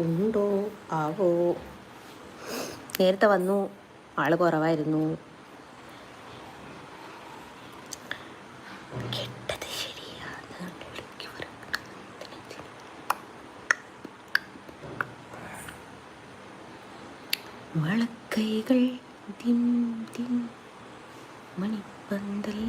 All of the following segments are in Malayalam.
ഉണ്ടോ ആവോ. നേരത്തെ വന്നു, ആള് കുറവായിരുന്നു. കെട്ടത് ശരിയാണ്. വളക്കൈകൾ ദിം ദിം മണിപ്പന്തൽ.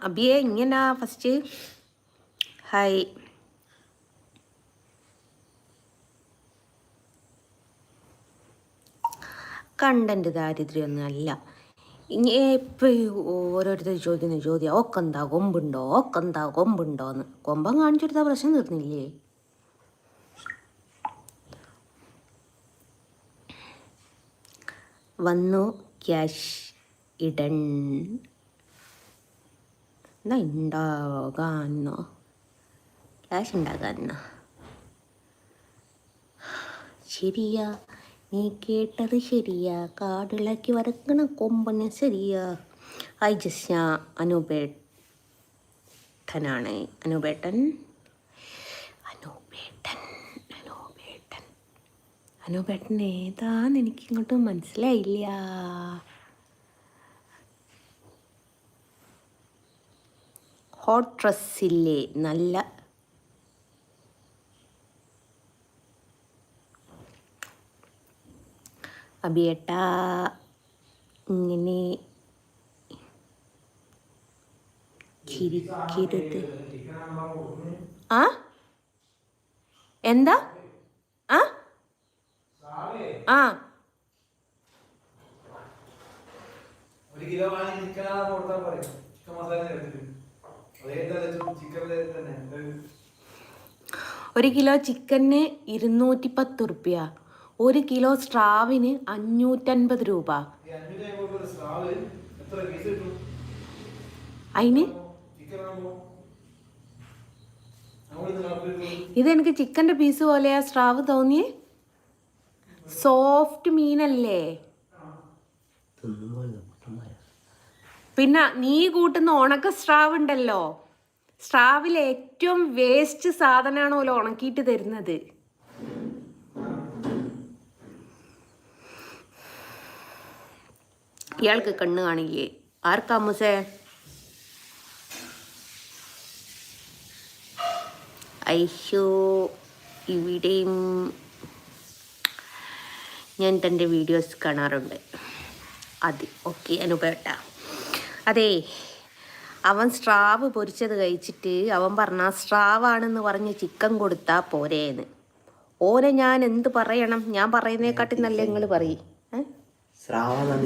അബിയെ ഇങ്ങനെ ഫസ്റ്റ് ഹായ്. കണ്ടന്റ് ദാരിദ്ര്യമൊന്നും അല്ല. ഇനി എപ്പോഴും ഓരോരുത്തർ ചോദിക്കുന്ന ചോദ്യം ഓക്കെന്താ കൊമ്പുണ്ടോന്ന്. കൊമ്പം കാണിച്ചെടുത്താൽ പ്രശ്നം തീർന്നില്ലേ? വന്നു ക്യാഷ് ഇടൺ എന്നാ ഉണ്ടാകാന്നോ, ക്യാഷ് ഉണ്ടാകാന്നോ? ശരിയാ, നീ കേട്ടത് ശരിയാ, കാടിളക്കി വരക്കണ കൊമ്പന് ശരിയാ. ഹായ് ജസ്ന, അനുപേട്ടനാണ്. അനുപേട്ടൻ ഏതാന്ന് എനിക്കിങ്ങോട്ട് മനസ്സിലായില്ല. ഹോട്ട് ഡ്രസ്സില്ലേ നല്ല അബിയേട്ടാ. ഇങ്ങനെ ചിരിക്കരുത്. ആ എന്താ? ആ ആ ഒരു കിലോ വാങ്ങി ചിക്കനാണ് കൊടുത്താൽ പറയും. ചിക്കൻ മസാല ഒരു കിലോ ചിക്കന് 210 റുപ്യ, ഒരു കിലോ സ്രാവിന് 550 രൂപ. അതിന് ഇതെനിക്ക് ചിക്കൻ്റെ പീസ് പോലെയാ സ്രാവ് തോന്നിയേ. സോഫ്റ്റ് മീനല്ലേ? പിന്നെ നീ കൂട്ടുന്ന ഉണക്ക സ്രാവ് ഉണ്ടല്ലോ, സ്രാവിലെ ഏറ്റവും വേസ്റ്റ് സാധനമാണോ ഉണക്കിയിട്ട് തരുന്നത്. ഇയാൾക്ക് കണ്ണ് കാണില്ലേ? ആർക്കാ മുസേ? ഐശോ ഇവിടെയും ഞാൻ തൻ്റെ വീഡിയോസ് കാണാറുണ്ട്. അത് ഓക്കെ അനുപേട്ട. അതെ, അവൻ സ്രാവ് പൊരിച്ചത് കഴിച്ചിട്ട് അവൻ പറഞ്ഞ സ്രാവാണെന്ന് പറഞ്ഞ് ചിക്കൻ കൊടുത്താൽ പോരേന്ന്. ഓനെ ഞാൻ എന്ത് പറയണം? ഞാൻ പറയുന്നതിനെക്കാട്ടി നല്ല നിങ്ങൾ പറയും.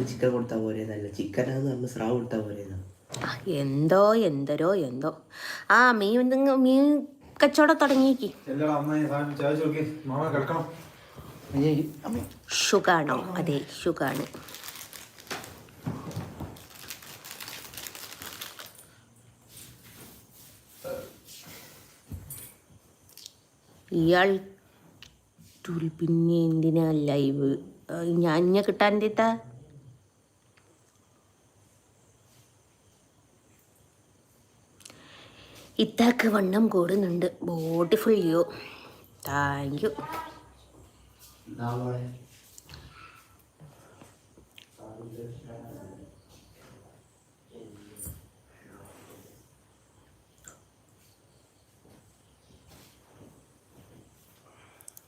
ചിക്കൻ കൊടുത്താൽ പോരേന്നല്ല, ചിക്കനാന്ന് സ്രാവ് കൊടുത്താൽ പോരേന്ന്. എന്തോ ആ മീൻ കച്ചവടം തുടങ്ങിയേക്ക്. ഷുഗാണോ? അതെ ഷുഗാണ്. ഇയാൾ പിന്നെ എന്തിനാ ലൈവ്? ഞാൻ കിട്ടാൻ തീത്താ ഇത്താക്ക് വണ്ണം കൂടുന്നുണ്ട്. Beautiful you. Thank you.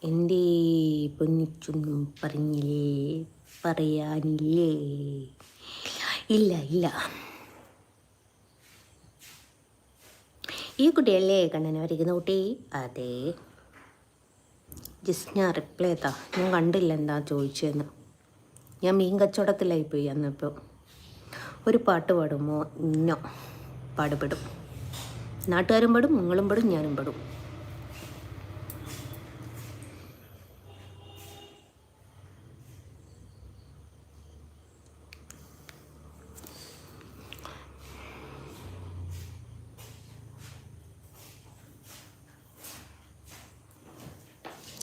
എൻ്റെ പൊന്നിച്ചൊന്നും പറയാനില്ലേ? ഇല്ല. ഈ കുട്ടിയല്ലേ കണ്ണനെ വരയ്ക്കുന്ന കുട്ടി? അതെ. ജസ്റ്റ് ഞാൻ റിപ്ലൈ ചെയ്താ, ഞാൻ കണ്ടില്ല എന്താ ചോദിച്ചതെന്ന്. ഞാൻ മീൻ കച്ചവടത്തിലായിപ്പോയി അന്നിപ്പോൾ. ഒരു പാട്ട് പാടുമോ? ഇന്നോ പാടുപെടും. നാട്ടുകാരും പെടും, നിങ്ങളും പെടും, ഞാനും പെടും.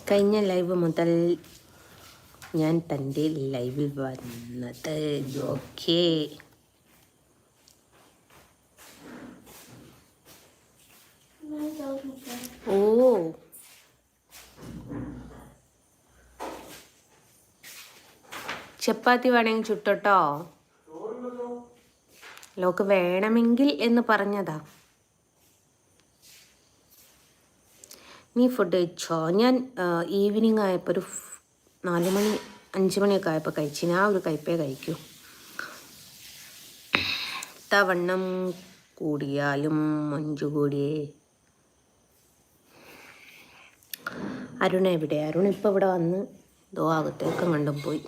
കഴിഞ്ഞ ലൈവ് മുതൽ ഞാൻ തൻ്റെ ലൈവിൽ വന്നത്. ഓക്കേ, ഓ ചപ്പാത്തി വേണമെങ്കിൽ ചുട്ടോ. ലോക്ക് വേണമെങ്കിൽ എന്ന് പറഞ്ഞതാ. നീ ഫുഡ് കഴിച്ചോ? ഞാൻ ഈവനിങ് ആയപ്പോൾ ഒരു 4 മണി 5 മണിയൊക്കെ ആയപ്പോൾ കഴിച്ചു. ഞാൻ ഒരു കയ്പേ കഴിക്കൂ. വണ്ണം കൂടിയാലും മഞ്ജു കൂടിയേ. അരുൺ എവിടെ? അരുൺ ഇപ്പോൾ ഇവിടെ വന്ന് ദോ അകത്തേക്കും കണ്ടും പോയി.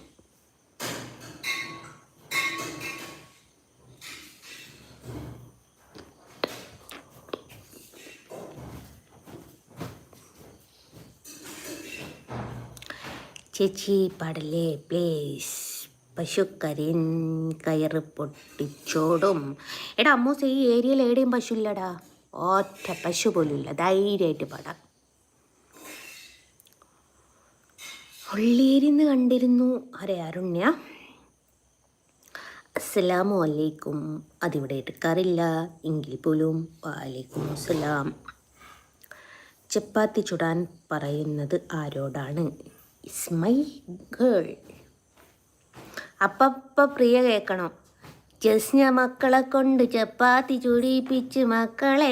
ചേച്ചി പാടല്ലേ പ്ലീസ്. പശുക്കരിൻ കയറ് പൊട്ടിച്ചോടും. എടാ അമ്മൂസ്, ഈ ഏരിയയിൽ എവിടെയും പശു ഇല്ലടാ. ഒറ്റ പശു പോലും ഇല്ല. ധൈര്യമായിട്ട് പാടാം. ഉള്ളേരിന്ന് കണ്ടിരുന്നു. അരെ അരുണ്യ, അസ്സലാമു അലൈക്കും. അതിവിടെ എടുക്കാറില്ല എങ്കിൽ പോലും വാലൈക്കും അസ്സലാം. ചപ്പാത്തി ചുടാൻ പറയുന്നത് ആരോടാണ്? It's my girl. അപ്പം പ്രിയ കേൾക്കണം. ജസ്ന മക്കളെ കൊണ്ട് ചപ്പാത്തി ചുടിപ്പിച്ച് മക്കളെ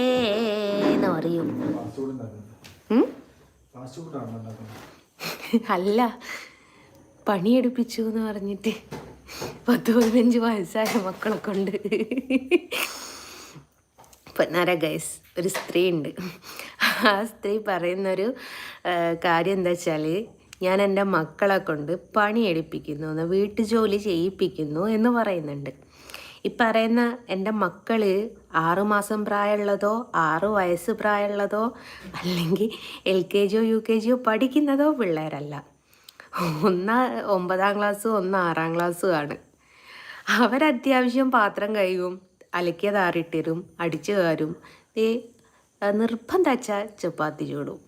എന്ന് പറയും. അല്ല, പണിയെടുപ്പിച്ചു എന്ന് പറഞ്ഞിട്ട് 10-15 വയസ്സായ മക്കളെ കൊണ്ട്. പൊന്നാര ഗൈസ്, ഒരു സ്ത്രീ ഉണ്ട്. ആ സ്ത്രീ പറയുന്നൊരു കാര്യം എന്താ വെച്ചാൽ, ഞാൻ എൻ്റെ മക്കളെ കൊണ്ട് പണിയെടുപ്പിക്കുന്നു, വീട്ടുജോലി ചെയ്യിപ്പിക്കുന്നു എന്ന് പറയുന്നുണ്ട്. ഈ പറയുന്ന എൻ്റെ മക്കൾ 6 മാസം പ്രായമുള്ളതോ 6 വയസ്സ് പ്രായമുള്ളതോ അല്ലെങ്കിൽ LKG UKG പഠിക്കുന്നതോ പിള്ളേരല്ല. ഒന്ന് 9ാം ക്ലാസ്സും ഒന്ന് 6ാം ക്ലാസ്സും ആണ്. അവരത്യാവശ്യം പാത്രം കഴുകും, അലക്കിയതാറിട്ടിരും, അടിച്ചു കയറും, നിർബന്ധം വെച്ചാൽ ചപ്പാത്തി ചൂടും.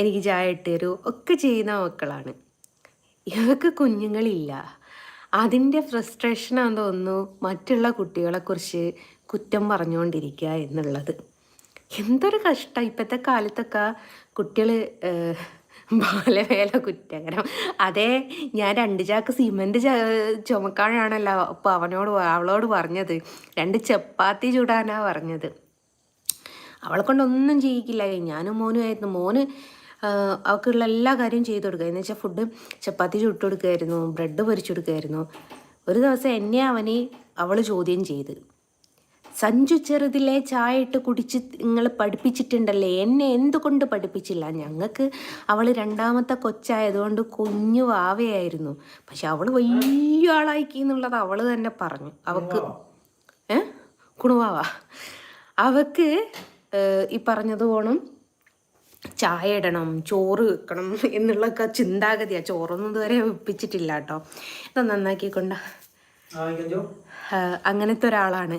എനിക്ക് ചായ ഇട്ടുതരും ഒക്കെ ചെയ്യുന്ന മക്കളാണ്. ഇവർക്ക് കുഞ്ഞുങ്ങളില്ല. അതിൻ്റെ ഫ്രസ്ട്രേഷനാണെന്ന് തോന്നുന്നു മറ്റുള്ള കുട്ടികളെക്കുറിച്ച് കുറ്റം പറഞ്ഞുകൊണ്ടിരിക്കുക എന്നുള്ളത്. എന്തൊരു കഷ്ടം. ഇപ്പോഴത്തെ കാലത്തൊക്കെ കുട്ടികൾ ബാലവേല കുറ്റകരം. അതേ, ഞാൻ 2 ചാക്ക് സിമൻറ്റ് ചുമക്കാനാണല്ലോ അപ്പോൾ അവളോട് പറഞ്ഞത്. 2 ചപ്പാത്തി ചുടാനാണ് പറഞ്ഞത്. അവളെ കൊണ്ടൊന്നും ചെയ്യിക്കില്ല. ഞാനും മോനുമായിരുന്നു. മോന് അവൾക്കുള്ള എല്ലാ കാര്യവും ചെയ്തു കൊടുക്കുക. എന്ന് വെച്ചാൽ ഫുഡ് ചപ്പാത്തി ചുട്ട് കൊടുക്കുമായിരുന്നു, ബ്രെഡ് പൊരിച്ചു കൊടുക്കുമായിരുന്നു. ഒരു ദിവസം എന്നെ അവൾ ചോദ്യം ചെയ്ത്, സഞ്ജു ചെറുതിലെ ചായ ഇട്ട് കുടിച്ച് നിങ്ങൾ പഠിപ്പിച്ചിട്ടുണ്ടല്ലേ, എന്നെ എന്തുകൊണ്ട് പഠിപ്പിച്ചില്ല? ഞങ്ങൾക്ക് അവൾ 2ാമത്തെ കൊച്ചായതുകൊണ്ട് കുഞ്ഞു വാവയായിരുന്നു. പക്ഷെ അവൾ വലിയ ആളായിക്കി എന്നുള്ളത് അവൾ തന്നെ പറഞ്ഞു. അവൾക്ക് കുണുവാവ അവൾക്ക് ഈ പറഞ്ഞതുപോണം ചായ ഇടണം, ചോറ് വെക്കണം എന്നുള്ളൊക്കെ ചിന്താഗതിയാണ്. ചോറൊന്നും ഇതുവരെ വെപ്പിച്ചിട്ടില്ല കേട്ടോ. ഇത് നന്നാക്കിക്കൊണ്ട അങ്ങനത്തെ ഒരാളാണ്.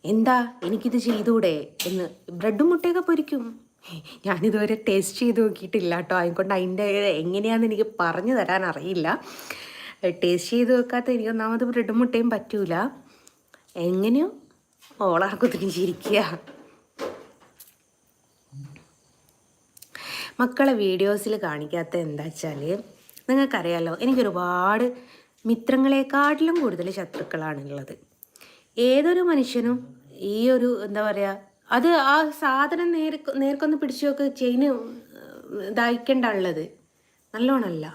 എന്താ എനിക്കിത് ചെയ്തുകൂടെ എന്ന്. ബ്രെഡും മുട്ടയൊക്കെ പൊരിക്കും. ഞാനിതുവരെ ടേസ്റ്റ് ചെയ്ത് നോക്കിയിട്ടില്ല കേട്ടോ. അതുകൊണ്ട് അതിൻ്റെ എങ്ങനെയാണെന്ന് എനിക്ക് പറഞ്ഞു തരാൻ അറിയില്ല. ടേസ്റ്റ് ചെയ്ത് വെക്കാത്ത എനിക്ക് ഒന്നാമത് ബ്രെഡും മുട്ടയും പറ്റൂല. എങ്ങനെയോ ഓളാക്കുതിരി ചിരിക്കുക. മക്കളെ വീഡിയോസിൽ കാണിക്കാത്ത എന്താ വെച്ചാൽ, നിങ്ങൾക്കറിയാലോ എനിക്കൊരുപാട് മിത്രങ്ങളെക്കാട്ടിലും കൂടുതൽ ശത്രുക്കളാണുള്ളത്. ഏതൊരു മനുഷ്യനും ഈ ഒരു എന്താ പറയുക, അത് ആ സാധനം നേർക്കൊന്ന് പിടിച്ചു നോക്ക്, ചെയിന് ഇതായിക്കേണ്ട ഉള്ളത് നല്ലോണമല്ല.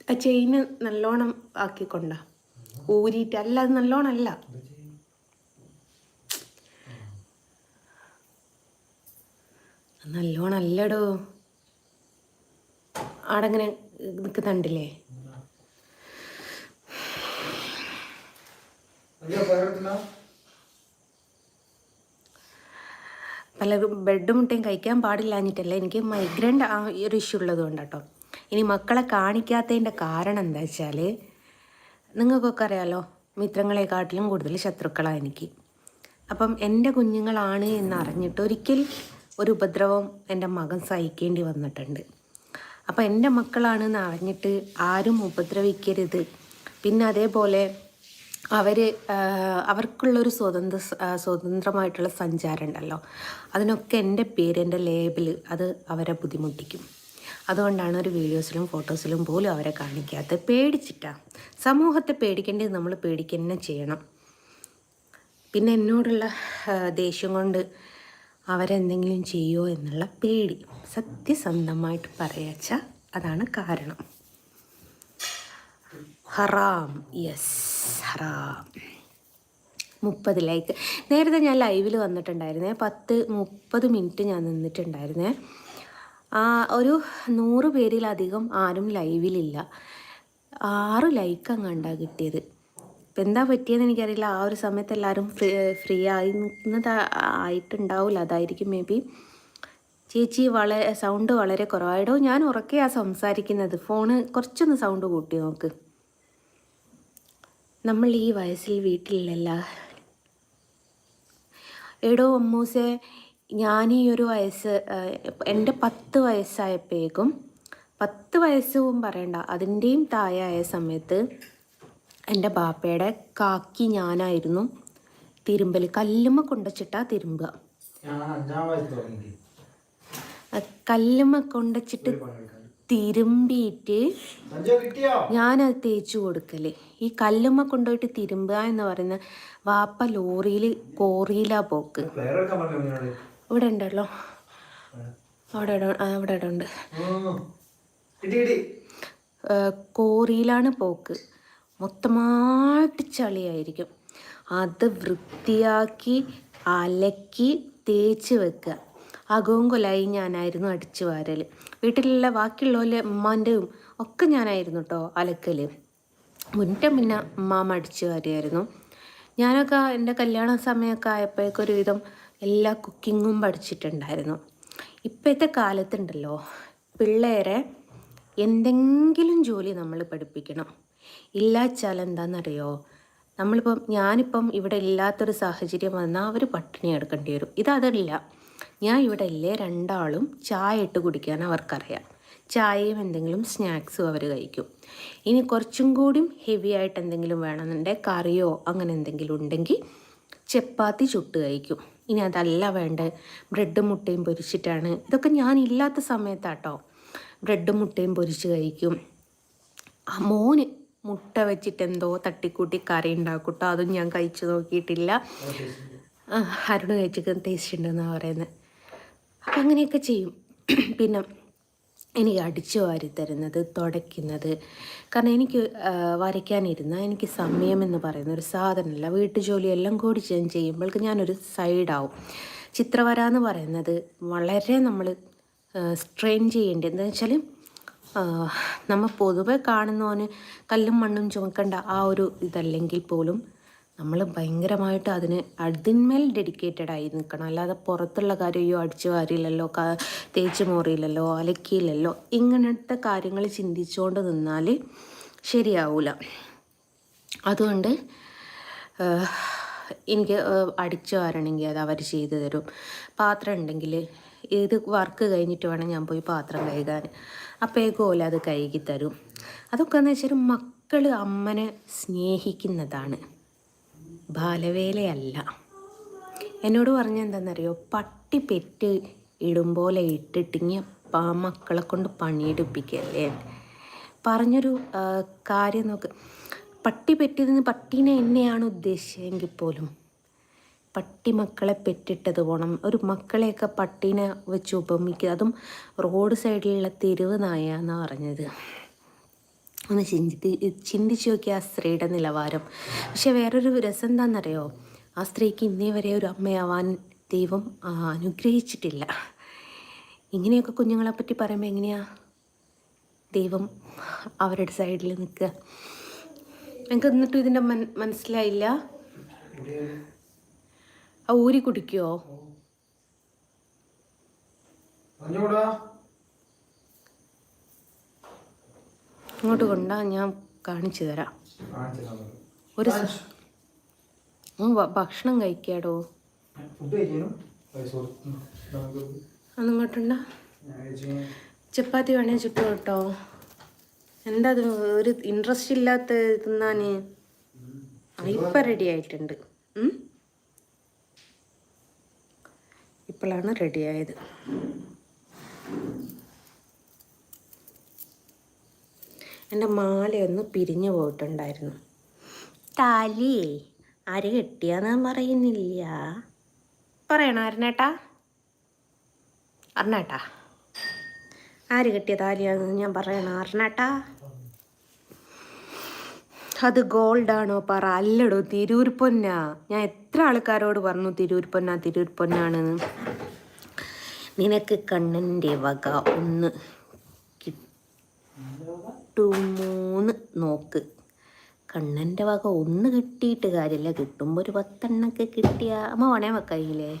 ആ ചെയിന് നല്ലോണം ആക്കിക്കൊണ്ട ഊരിയിട്ട് അല്ല, അത് നല്ലോണമല്ല. നല്ലോണല്ലടോ. ആടങ്ങനെ നിൽക്കുന്നുണ്ടില്ലേ. പലരും ബ്രെഡ് മുട്ടയും കഴിക്കാൻ പാടില്ലാഞ്ഞിട്ടല്ല, എനിക്ക് മൈഗ്രൈൻ്റെ ആ ഒരു ഇഷ്യൂ ഉള്ളത് കൊണ്ട് കേട്ടോ. ഇനി മക്കളെ കാണിക്കാത്തതിൻ്റെ കാരണം എന്താ വെച്ചാൽ, നിങ്ങൾക്കൊക്കെ അറിയാലോ മിത്രങ്ങളെക്കാട്ടിലും കൂടുതൽ ശത്രുക്കളാണ് എനിക്ക്. അപ്പം എൻ്റെ കുഞ്ഞുങ്ങളാണ് എന്നറിഞ്ഞിട്ട് ഒരിക്കൽ ഒരു ഉപദ്രവം എൻ്റെ മകൻ സഹിക്കേണ്ടി വന്നിട്ടുണ്ട്. അപ്പം എൻ്റെ മക്കളാണെന്ന് അറിഞ്ഞിട്ട് ആരും ഉപദ്രവിക്കരുത്. പിന്നെ അതേപോലെ അവർക്കുള്ളൊരു സ്വതന്ത്രമായിട്ടുള്ള സഞ്ചാരം ഉണ്ടല്ലോ, അതിനൊക്കെ എൻ്റെ പേര്, എൻ്റെ ലേബിൾ അത് അവരെ ബുദ്ധിമുട്ടിക്കും. അതുകൊണ്ടാണ് ഒരു വീഡിയോസിലും ഫോട്ടോസിലും പോലും അവരെ കാണിക്കാത്തത്. പേടിച്ചിട്ടാണ്. സമൂഹത്തെ പേടിക്കേണ്ടത് നമ്മൾ പേടിക്കുക തന്നെ ചെയ്യണം. പിന്നെ എന്നോടുള്ള ദേഷ്യം കൊണ്ട് അവരെന്തെങ്കിലും ചെയ്യുമോ എന്നുള്ള പേടി. സത്യസന്ധമായിട്ട് പറയാച്ച അതാണ് കാരണം. ഹറാം, യെസ് ഹറാം. 30 ലൈക്ക്. നേരത്തെ ഞാൻ ലൈവിൽ വന്നിട്ടുണ്ടായിരുന്നേ, 10-30 മിനിറ്റ് ഞാൻ നിന്നിട്ടുണ്ടായിരുന്നേ. ഒരു 100 പേരിലധികം ആരും ലൈവിലില്ല. 6 ലൈക്ക് അങ്ങാണ്ടാ കിട്ടിയത്. ഇപ്പം എന്താ പറ്റിയെന്ന് എനിക്കറിയില്ല. ആ ഒരു സമയത്ത് എല്ലാവരും ഫ്രീ ആയി ആയിട്ടുണ്ടാവില്ല, അതായിരിക്കും മേ ബി. ചേച്ചി സൗണ്ട് വളരെ കുറവായിടോ. ഞാൻ ഉറക്കെയാണ് സംസാരിക്കുന്നത്. ഫോണ് കുറച്ചൊന്ന് സൗണ്ട് കൂട്ടി നോക്ക്. നമ്മൾ ഈ വയസ്സിൽ വീട്ടിലല്ല. എടോ അമ്മൂസേ, ഞാൻ ഈ ഒരു വയസ്സ് എൻ്റെ 10 വയസ്സായപ്പോഴേക്കും, 10 വയസ്സും പറയണ്ട, അതിൻ്റെയും താഴെയായ സമയത്ത് എൻ്റെ ബാപ്പയുടെ കാക്കി ഞാനായിരുന്നു തിരുമ്പൽ. കല്ലുമ്മ കൊണ്ടുവച്ചിട്ടാ തിരുമ്പുക. കല്ലുമ്മ കൊണ്ടുവച്ചിട്ട് തിരുമ്പിയിട്ട് ഞാനത് തേച്ചു കൊടുക്കല്. ഈ കല്ലുമ്മ കൊണ്ടുപോയിട്ട് തിരുമ്പുക എന്ന് പറയുന്ന വാപ്പ ലോറിയിൽ കോറിയിലാ പോക്ക്. ഇവിടെ ഉണ്ടല്ലോ, അവിടെ ഉണ്ട്. കോറിയിലാണ് പോക്ക്. മൊത്തമായിട്ട് ചളിയായിരിക്കും. അത് വൃത്തിയാക്കി അലക്കി തേച്ച് വെക്കുക. അകവും കൊലായി ഞാനായിരുന്നു അടിച്ചു വാരൽ. വീട്ടിലുള്ള ബാക്കിയുള്ളവരെ ഉമ്മാൻ്റെയും ഒക്കെ ഞാനായിരുന്നു കേട്ടോ അലക്കൽ. മുന്നേ പിന്നെ ഉമ്മാമ്മ അടിച്ചു വാരിയായിരുന്നു. ഞാനൊക്കെ എൻ്റെ കല്യാണ സമയമൊക്കെ ആയപ്പോഴേക്കും ഒരുവിധം എല്ലാ കുക്കിങ്ങും പഠിച്ചിട്ടുണ്ടായിരുന്നു. ഇപ്പോഴത്തെ കാലത്തുണ്ടല്ലോ, പിള്ളേരെ എന്തെങ്കിലും ജോലി നമ്മൾ പഠിപ്പിക്കണം. ഇല്ലാച്ചാൽ എന്താണെന്നറിയോ, ഞാനിപ്പം ഇവിടെ ഇല്ലാത്തൊരു സാഹചര്യം വന്നാൽ അവർ പട്ടിണി എടുക്കേണ്ടി വരും. അതല്ല, ഞാൻ ഇവിടെ ഇല്ലേ, രണ്ടാളും ചായ ഇട്ട് കുടിക്കാൻ അവർക്കറിയാം. ചായയും എന്തെങ്കിലും സ്നാക്സും അവർ കഴിക്കും. ഇനി കുറച്ചും കൂടിയും ഹെവി ആയിട്ട് എന്തെങ്കിലും വേണമെന്നുണ്ടെങ്കിൽ കറിയോ അങ്ങനെ എന്തെങ്കിലും ഉണ്ടെങ്കിൽ ചപ്പാത്തി ചുട്ട് കഴിക്കും. ഇനി അതല്ല വേണ്ടത്, ബ്രെഡും മുട്ടയും പൊരിച്ചിട്ടാണ്. ഇതൊക്കെ ഞാൻ ഇല്ലാത്ത സമയത്താട്ടോ. ബ്രെഡും മുട്ടയും പൊരിച്ച് കഴിക്കും. മോന് മുട്ട വെച്ചിട്ട് എന്തോ തട്ടിക്കൂട്ടി കറി ഉണ്ടാക്കൂട്ടോ, അതും ഞാൻ കഴിച്ചു നോക്കിയിട്ടില്ല. അരുണ് കഴിച്ചിട്ട് ടേസ്റ്റ് ഉണ്ടെന്നാണ് പറയുന്നത്. അപ്പം അങ്ങനെയൊക്കെ ചെയ്യും. പിന്നെ എനിക്ക് അടിച്ചു വാരി തരുന്നത്, തുടയ്ക്കുന്നത്. കാരണം എനിക്ക് വരയ്ക്കാനിരുന്നാൽ എനിക്ക് സമയമെന്ന് പറയുന്ന ഒരു സാധനമല്ല. വീട്ടുജോലിയെല്ലാം കൂടി ചെയ്യുമ്പോഴേക്ക് ഞാനൊരു സൈഡാവും. ചിത്രവര എന്ന് പറയുന്നത് വളരെ നമ്മൾ സ്ട്രെയിൻ ചെയ്യേണ്ടത്. എന്താ വെച്ചാൽ നമ്മൾ പൊതുവെ കാണുന്നവന് കല്ലും മണ്ണും ചുമക്കേണ്ട ആ ഒരു ഇതല്ലെങ്കിൽ പോലും നമ്മൾ ഭയങ്കരമായിട്ട് അതിന്മേൽ ഡെഡിക്കേറ്റഡ് ആയി നിൽക്കണം. അല്ലാതെ പുറത്തുള്ള കാര്യമോ അടിച്ചു വാരിയില്ലല്ലോ, തേച്ച് മോറിയില്ലല്ലോ, അലക്കിയില്ലല്ലോ, ഇങ്ങനത്തെ കാര്യങ്ങൾ ചിന്തിച്ചുകൊണ്ട് നിന്നാൽ ശരിയാവില്ല. അതുകൊണ്ട് എനിക്ക് അടിച്ചു വാരണമെങ്കിൽ അത് അവർ ചെയ്തു തരും. പാത്രം ഉണ്ടെങ്കിൽ ഇത് വർക്ക് കഴിഞ്ഞിട്ട് വേണം ഞാൻ പോയി പാത്രം കഴുകാൻ. അപ്പോഴേക്കും അത് കഴുകി തരും. അതൊക്കെ എന്ന് വെച്ചാൽ മക്കൾ അമ്മനെ സ്നേഹിക്കുന്നതാണ്, ബാലവേലയല്ല. എന്നോട് പറഞ്ഞ എന്താണെന്നറിയോ, പട്ടി പെറ്റ് ഇടും പോലെ ഇട്ടിട്ടിങ്ങി മക്കളെ കൊണ്ട് പണിയെടുപ്പിക്കല്ലേ. പറഞ്ഞൊരു കാര്യം നോക്ക്. പട്ടി പെറ്റിന്ന് പട്ടീനെ എന്നെയാണ് ഉദ്ദേശിച്ചതെങ്കിൽ പോലും പട്ടി മക്കളെ പെറ്റിട്ടത് പോണം. ഒരു മക്കളെയൊക്കെ പട്ടീനെ വെച്ച് ഉപമിക്കുക, അതും റോഡ് സൈഡിലുള്ള തെരുവ് നായ എന്നാണ് പറഞ്ഞത്. ഒന്ന് ചിന്തിച്ച് നോക്കിയ ആ സ്ത്രീയുടെ നിലവാരം. പക്ഷെ വേറൊരു രസം എന്താണെന്നറിയോ, ആ സ്ത്രീക്ക് ഇന്നേ വരെ ഒരു അമ്മയാവാൻ ദൈവം അനുഗ്രഹിച്ചിട്ടില്ല. ഇങ്ങനെയൊക്കെ കുഞ്ഞുങ്ങളെ പറ്റി പറയുമ്പോൾ എങ്ങനെയാ ദൈവം അവരുടെ സൈഡിൽ നിൽക്കുക? എനിക്ക് എന്നിട്ടും ഇതിൻ്റെ മനസ്സിലായില്ല. ആ ഊരി കുടിക്കുമോ? ഇങ്ങോട്ട് കൊണ്ടാ, ഞാൻ കാണിച്ചു തരാം. ഒരു ഭക്ഷണം കഴിക്കാടോ. ഫുഡ് കഴിക്കാനും പൈസ കൊടുത്തു നമുക്ക് ഒന്നിങ്ങോട്ടുണ്ടോ ഞാൻ കഴിച്ചു ചപ്പാത്തി വേണേ ചുട്ടു കേട്ടോ. എന്താ അത് ഒരു ഇൻട്രസ്റ്റ് ഇല്ലാത്ത തിന്നാൻ? ഇപ്പം റെഡി ആയിട്ടുണ്ട്. ഇപ്പോഴാണ് റെഡിയായത്. എൻ്റെ മാലയൊന്ന് പിരിഞ്ഞു പോയിട്ടുണ്ടായിരുന്നു. താലിയേ ആര് കെട്ടിയാന്ന് പറയുന്നില്ല. പറയണോ അരുണേട്ടാ? അരുണേട്ടാ ആര് കെട്ടിയ താലിയാന്ന് ഞാൻ പറയണോ അരുണേട്ടാ? അത് ഗോൾഡാണോ പറ. അല്ലടോ തിരൂർ പൊന്ന. ഞാൻ എത്ര ആൾക്കാരോട് പറഞ്ഞു തിരൂർ പൊന്നാണെന്ന്. നിനക്ക് കണ്ണൻ്റെ വക ഒന്ന് കിട്ടുമോന്ന് നോക്ക്. കണ്ണൻ്റെ വക ഒന്ന് കിട്ടിയിട്ട് കാര്യമില്ല, കിട്ടുമ്പോൾ ഒരു 10 എണ്ണൊക്കെ കിട്ടിയ അമ്മ വേണേ വെക്കയില്ലേ.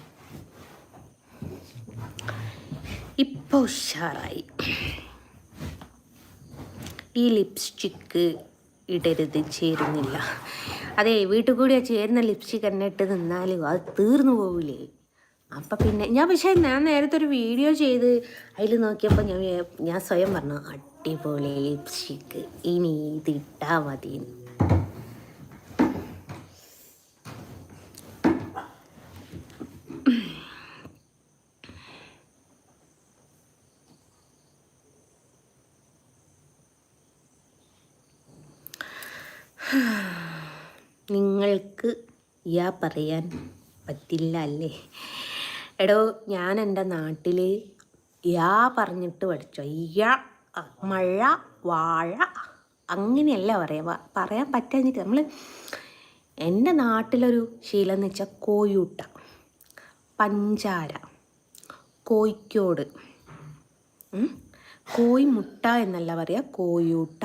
ഇപ്പോൾ ഉഷാറായി. ഈ ലിപ്സ്റ്റിക്ക് ഇടരുത്, ചേരുന്നില്ല. അതെ വീട്ടിൽ കൂടിയാ ചേരുന്ന ലിപ്സ്റ്റിക് എന്നെ ഇട്ട് നിന്നാലും അത് തീർന്നു പോവില്ലേ. അപ്പം പിന്നെ ഞാൻ നേരത്തെ ഒരു വീഡിയോ ചെയ്ത് അതിൽ നോക്കിയപ്പോൾ ഞാൻ സ്വയം പറഞ്ഞു അടിപൊളി ലിപ്സ്റ്റിക്ക്, ഇനി ഇതിട്ടാ മതി. നിങ്ങൾക്ക് പറയാൻ പറ്റില്ല അല്ലേ? എടോ ഞാൻ എൻ്റെ നാട്ടിൽ പറഞ്ഞിട്ട് പഠിച്ചോ. മഴ വാഴ അങ്ങനെയല്ല പറയാൻ പറ്റാഞ്ഞിട്ട്. നമ്മൾ എൻ്റെ നാട്ടിലൊരു ശീലം എന്ന് വെച്ചാൽ കോയൂട്ട, പഞ്ചാര, കോഴിക്കോട്, കോഴിമുട്ട എന്നല്ല പറയുക കോയൂട്ട,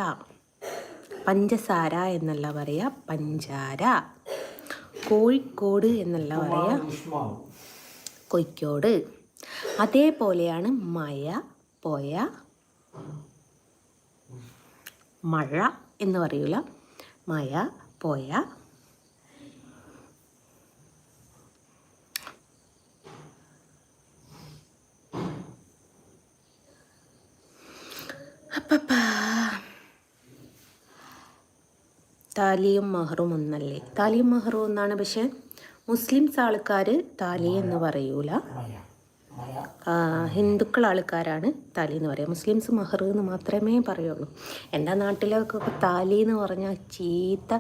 പഞ്ചസാര എന്നല്ല പറയുക പഞ്ചാര, കോഴിക്കോട് എന്നല്ല പറയുക കോഴിക്കോട്. അതേപോലെയാണ് മഴ പോയ മഴ എന്ന് പറയൂല, മഴ പോയ അപ്പപ്പാ. താലിയും മഹറും ഒന്നല്ലേ? താലിയും മഹറും ഒന്നാണ്, പക്ഷെ മുസ്ലിംസ് ആൾക്കാർ താലി എന്ന് പറയൂല. ഹിന്ദുക്കൾ ആൾക്കാരാണ് താലി എന്ന് പറയുക. മുസ്ലിംസ് മഹർ എന്ന് മാത്രമേ പറയുള്ളൂ. എൻ്റെ നാട്ടിലൊക്കെ താലി എന്ന് പറഞ്ഞാൽ ചീത്ത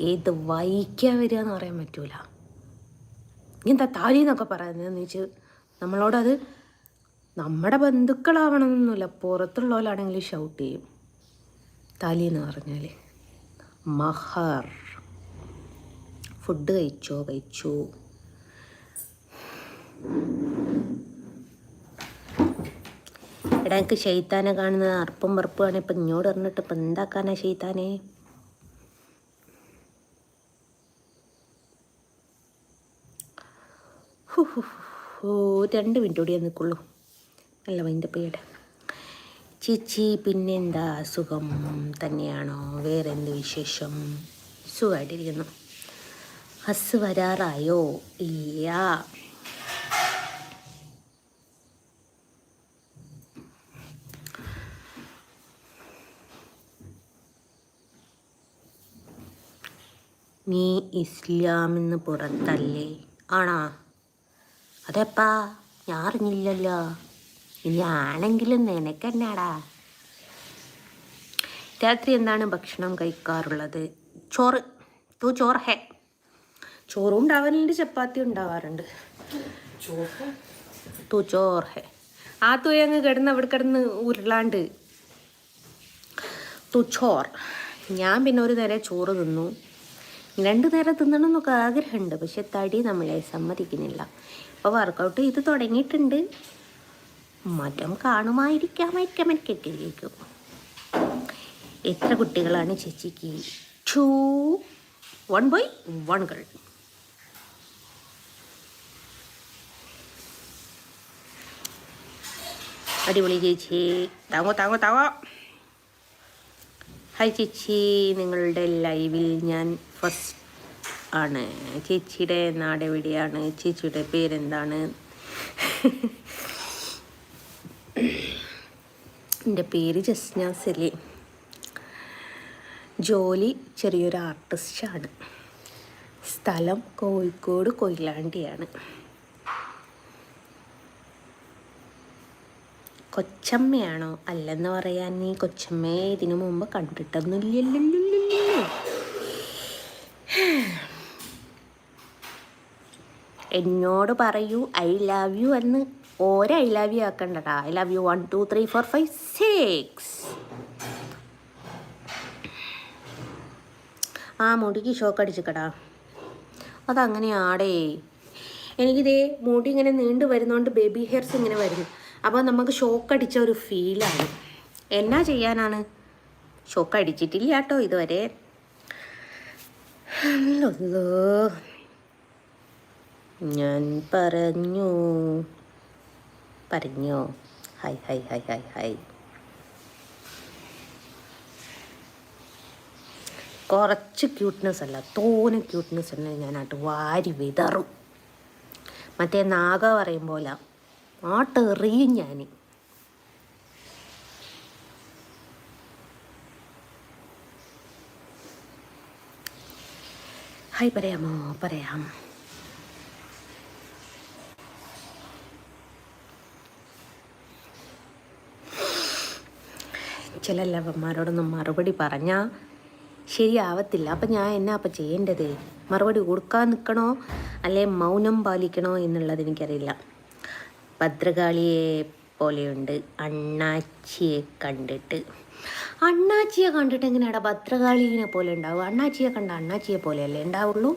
ഏത് വൈക്കാൻ വരിക എന്ന് പറയാൻ പറ്റൂല. എന്താ താലി എന്നൊക്കെ പറയുന്നതെന്ന് വെച്ച് നമ്മളോടത് നമ്മുടെ ബന്ധുക്കളാവണമെന്നൊന്നുമില്ല, പുറത്തുള്ളവരാണെങ്കിൽ ഷൗട്ട് ചെയ്യും താലി എന്ന് പറഞ്ഞാൽ. മഹർ. ഫുഡ് കഴിച്ചു. എടാ എനിക്ക് ഷെയ്ത്താനെ കാണുന്നത് അർപ്പും വെറുപ്പുമാണ്. ഇപ്പം ഇങ്ങോട്ട് പറഞ്ഞിട്ട് ഇപ്പം എന്താക്കാനാ ഷെയ്ത്താനെ? ഓ 2 മിനിറ്റ് കൂടിയേ നിൽക്കുള്ളൂ. നല്ല വൈൻ്റെ പേടെ ചേച്ചി. പിന്നെന്താ സുഖം തന്നെയാണോ? വേറെ എന്ത് വിശേഷം? സുഖമായിട്ടിരിക്കുന്നു. ഹസ് വരാറായോ? ഇല്ല. നീ ഇസ്ലാമിന്ന് പുറത്തല്ലേ? ആണോ? അതെപ്പാ? ഞാൻ അറിഞ്ഞില്ലല്ലോ. ഇനി ആണെങ്കിലും നിനക്കെന്നാടാ. രാത്രി എന്താണ് ഭക്ഷണം കഴിക്കാറുള്ളത്? ചോറ്. തൂ ചോറ് ഹേ. ചോറും ഉണ്ടാവാറുണ്ട്, ചപ്പാത്തി ഉണ്ടാവാറുണ്ട്. തൂ ചോറ് ഹേ. ആ തൂ അങ്ങ് അവിടെ കിടന്ന് ഉരുളാണ്ട്. തൂ ചോർ. ഞാൻ പിന്നെ ഒരു നേരം ചോറ് തിന്നു. 2 നേരം തിന്നണം എന്നൊക്കെ ആഗ്രഹമുണ്ട്, പക്ഷെ തടി നമ്മളെ സമ്മതിക്കുന്നില്ല. അപ്പോൾ വർക്കൗട്ട് ചെയ്ത് തുടങ്ങിയിട്ടുണ്ട്. മാറ്റം കാണുമായിരിക്കാം എനിക്കേക്കും. എത്ര കുട്ടികളാണ് ചേച്ചിക്ക്? 2, 1 boy 1 girl. അടിപൊളി ചേച്ചി. താങ്ങോ. ഹായ് ചേച്ചി, നിങ്ങളുടെ ലൈവിൽ ഞാൻ ഫസ്റ്റ് ആണ്. ചേച്ചിയുടെ നാട് എവിടെയാണ്? ചേച്ചിയുടെ പേരെന്താണ്? എൻ്റെ പേര് ജസ്ന സലീം. ജോലി ചെറിയൊരു ആർട്ടിസ്റ്റാണ്. സ്ഥലം കോഴിക്കോട് കൊയിലാണ്ടിയാണ്. കൊച്ചമ്മയാണോ? അല്ലെന്ന് പറയാൻ, നീ കൊച്ചമ്മയെ ഇതിനു മുമ്പ് കണ്ടിട്ടൊന്നുമില്ലല്ലോ. എന്നോട് പറയൂ ഐ ലവ് യു എന്ന്. ഓരോ ഐ ലവ് യു ആക്കണ്ടടാ. I love you 1 2 3 4 5 6. ആ മുടിക്ക് ഷോക്ക് അടിച്ചിക്കടാ. അതങ്ങനെയാടേ. എനിക്കിതേ മുടി ഇങ്ങനെ നീണ്ടു വരുന്നതുകൊണ്ട് ബേബി ഹെയർസ് ഇങ്ങനെ വരുന്നു. അപ്പോൾ നമുക്ക് ഷോക്ക് അടിച്ച ഒരു ഫീലാണ്. എന്നാ ചെയ്യാനാണ്? ഷോക്ക് അടിച്ചിട്ടില്ല കേട്ടോ ഇതുവരെ. ഞാൻ പറഞ്ഞോ. Hi hi hi hi hi. കുറച്ച് ക്യൂട്ട്നെസ് അല്ല, തോനെ ക്യൂട്ട്നെസ് ഉണ്ടെങ്കിൽ ഞാനായിട്ട് വാരി വിതറും. മറ്റേ നാഗ പറയും പോലെ ആട്ടെറിയും ഞാൻ. ഹായ് പറയാമോ? പറയാം. ചില ലവന്മാരോടൊന്നും മറുപടി പറഞ്ഞാൽ ശരിയാവത്തില്ല. അപ്പം ഞാൻ എന്നാ അപ്പം ചെയ്യേണ്ടത്? മറുപടി കൊടുക്കാൻ നിൽക്കണോ അല്ലെ മൗനം പാലിക്കണോ എന്നുള്ളത് എനിക്കറിയില്ല. ഭദ്രകാളിയെ പോലെയുണ്ട് അണ്ണാച്ചിയെ കണ്ടിട്ട്. അണ്ണാച്ചിയെ കണ്ടിട്ട് എങ്ങനെയാടാ ഭദ്രകാളീനെ പോലെ ഉണ്ടാവും? അണ്ണാച്ചിയെ കണ്ട അണ്ണാച്ചിയെ പോലെയല്ലേ ഉണ്ടാവുള്ളൂ.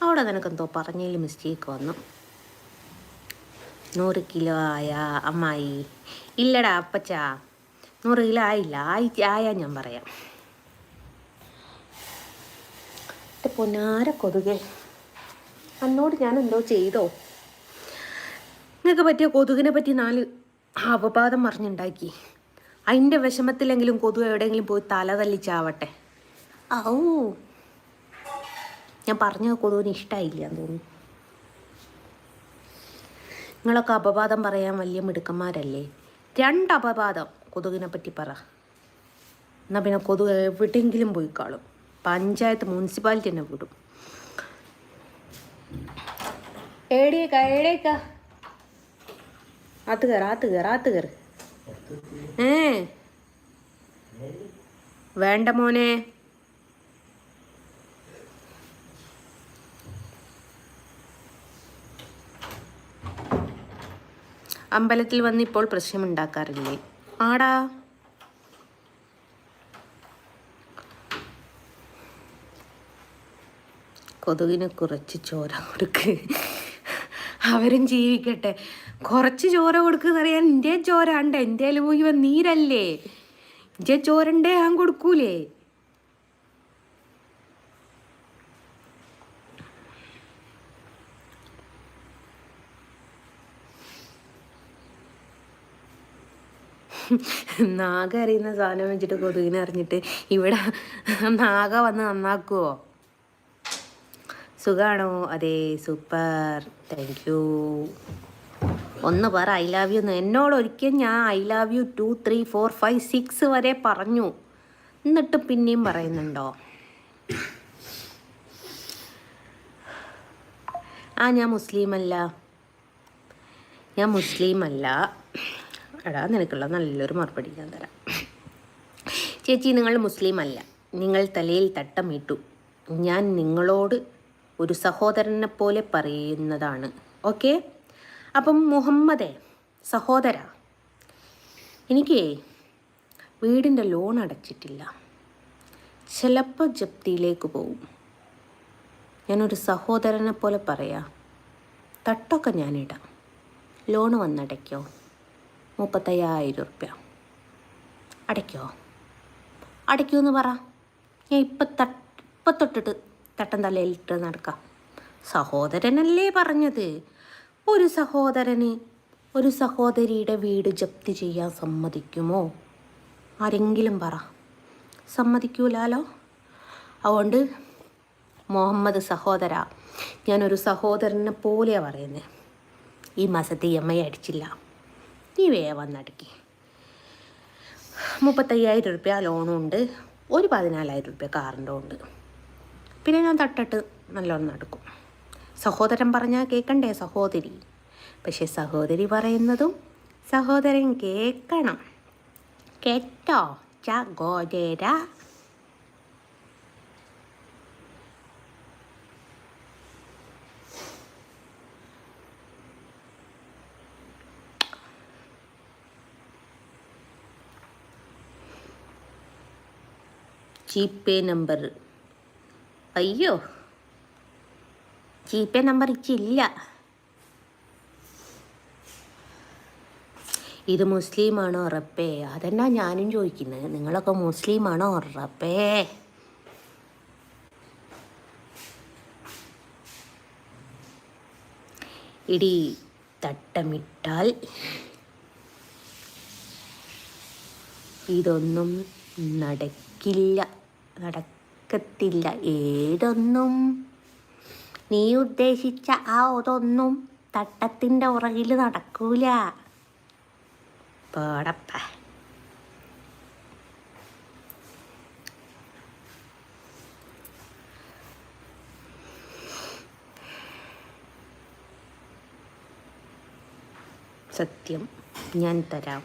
അവിടെ നിനക്കെന്തോ പറഞ്ഞതിൽ മിസ്റ്റേക്ക് വന്നു. 100 കിലോ ആയ അമ്മായി? ഇല്ലടാ അപ്പച്ചാ, 100 കിലോ ആയില്ല. ആയാ ഞാൻ പറയാം. പൊന്നാര കൊതുകെ, എന്നോട് ഞാൻ എന്തോ ചെയ്തോ? നിങ്ങൾക്ക് പറ്റിയ കൊതുകിനെ പറ്റി 4 അപവാദം പറഞ്ഞുണ്ടാക്കി. അതിൻ്റെ വിഷമത്തിലെങ്കിലും കൊതുക് എവിടെയെങ്കിലും പോയി തല തല്ലിച്ചാവട്ടെ. ഔ, ഞാൻ പറഞ്ഞ കൊതുകിന് ഇഷ്ടമായില്ല എന്ന് തോന്നുന്നു. നിങ്ങളൊക്കെ അപവാദം പറയാൻ വലിയ മിടുക്കന്മാരല്ലേ? 2 അപവാദം കൊതുകിനെ പറ്റി പറ. എന്നാൽ പിന്നെ കൊതുക് എവിടെയെങ്കിലും പോയി കാണും. പഞ്ചായത്ത് മുനിസിപ്പാലിറ്റി തന്നെ വിടും. ഏടേക്കാ ആത്ത് കയറ്. വേണ്ട മോനെ. അമ്പലത്തിൽ വന്ന് ഇപ്പോൾ പ്രശ്നമുണ്ടാക്കാറില്ലേ? ആടാ, കൊതുകിന് കുറച്ച് ചോര കൊടുക്ക്, അവരും ജീവിക്കട്ടെ. കുറച്ച് ചോര കൊടുക്കുന്നറിയാൻ എൻ്റെ ചോര ഉണ്ട്. എൻ്റെ പോയി നീരല്ലേ? എൻ്റെ ചോരണ്ടേ ഞാൻ കൊടുക്കൂലേ? നാഗ അറിയുന്ന സാധനം വെച്ചിട്ട് കൊതുകിനെ അറിഞ്ഞിട്ട് ഇവിടെ നാഗ വന്ന് നന്നാക്കുവോ? സുഖാണോ? അതെ, സൂപ്പർ, താങ്ക് യു. ഒന്ന് പറ ഐ ലവ് യു എന്ന്. എന്നോട് ഒരിക്കൽ ഞാൻ ഐ ലവ് യു 2 3 4 5 6 വരെ പറഞ്ഞു. എന്നിട്ടും പിന്നെയും പറയുന്നുണ്ടോ? ഞാൻ മുസ്ലിം അല്ല. എടാ, നിനക്കുള്ള നല്ലൊരു മറുപടി ഞാൻ തരാം. ചേച്ചി, നിങ്ങൾ മുസ്ലിം അല്ല. നിങ്ങൾ തലയിൽ തട്ടമിട്ടു. ഞാൻ നിങ്ങളോട് ഒരു സഹോദരനെ പോലെ പറയുന്നതാണ്. ഓക്കെ? അപ്പം മുഹമ്മദേ, സഹോദര, എനിക്ക് വീടിൻ്റെ ലോൺ അടച്ചിട്ടില്ല. ചിലപ്പോൾ ജപ്തിയിലേക്ക് പോവും. ഞാനൊരു സഹോദരനെ പോലെ പറയാം. തട്ടൊക്കെ ഞാനിടാം. ലോണ് വന്നടയ്ക്കോ? 35,000 റുപ്യ അടയ്ക്കുമെന്ന് പറ. ഞാൻ ഇപ്പം തൊട്ടിട്ട് തട്ടം തലയിലിട്ട് നടക്കാം. സഹോദരനല്ലേ പറഞ്ഞത്. ഒരു സഹോദരന് ഒരു സഹോദരിയുടെ വീട് ജപ്തി ചെയ്യാൻ സമ്മതിക്കുമോ? ആരെങ്കിലും പറ. സമ്മതിക്കൂലാലോ. അതുകൊണ്ട് മുഹമ്മദ് സഹോദര, ഞാനൊരു സഹോദരനെ പോലെയാണ് പറയുന്നത്. ഈ മാസത്തെ EMI അടിച്ചില്ല, നീ വേഗം നടക്കി. 35,000 രൂപ ലോണും ഉണ്ട്, ഒരു 14,000 രൂപ കാറിൻ്റെ ഉണ്ട്. പിന്നെ ഞാൻ തട്ടിട്ട് നല്ലോണം നടക്കും. സഹോദരൻ പറഞ്ഞാൽ കേൾക്കണ്ടേ സഹോദരി? പക്ഷെ സഹോദരി പറയുന്നതും സഹോദരൻ കേൾക്കണം. കേട്ടോ സഹോദര? GPay നമ്പർ, അയ്യോ GPay നമ്പർ ഇച്ചില്ല. ഇത് മുസ്ലിമാണോ റബ്ബേ? അതെന്നാ ഞാനും ചോദിക്കുന്നത്. നിങ്ങളൊക്കെ മുസ്ലിമാണോ റബ്ബേ? ഇടി തട്ടമിട്ടാൽ ഇതൊന്നും നടക്കില്ല, നടക്കത്തില്ല. ഏതൊന്നും? നീ ഉദ്ദേശിച്ച ആ ഒതൊന്നും തട്ടത്തിൻ്റെ ഉറകിൽ നടക്കൂല. പേടപ്പ. സത്യം ഞാൻ തരാം.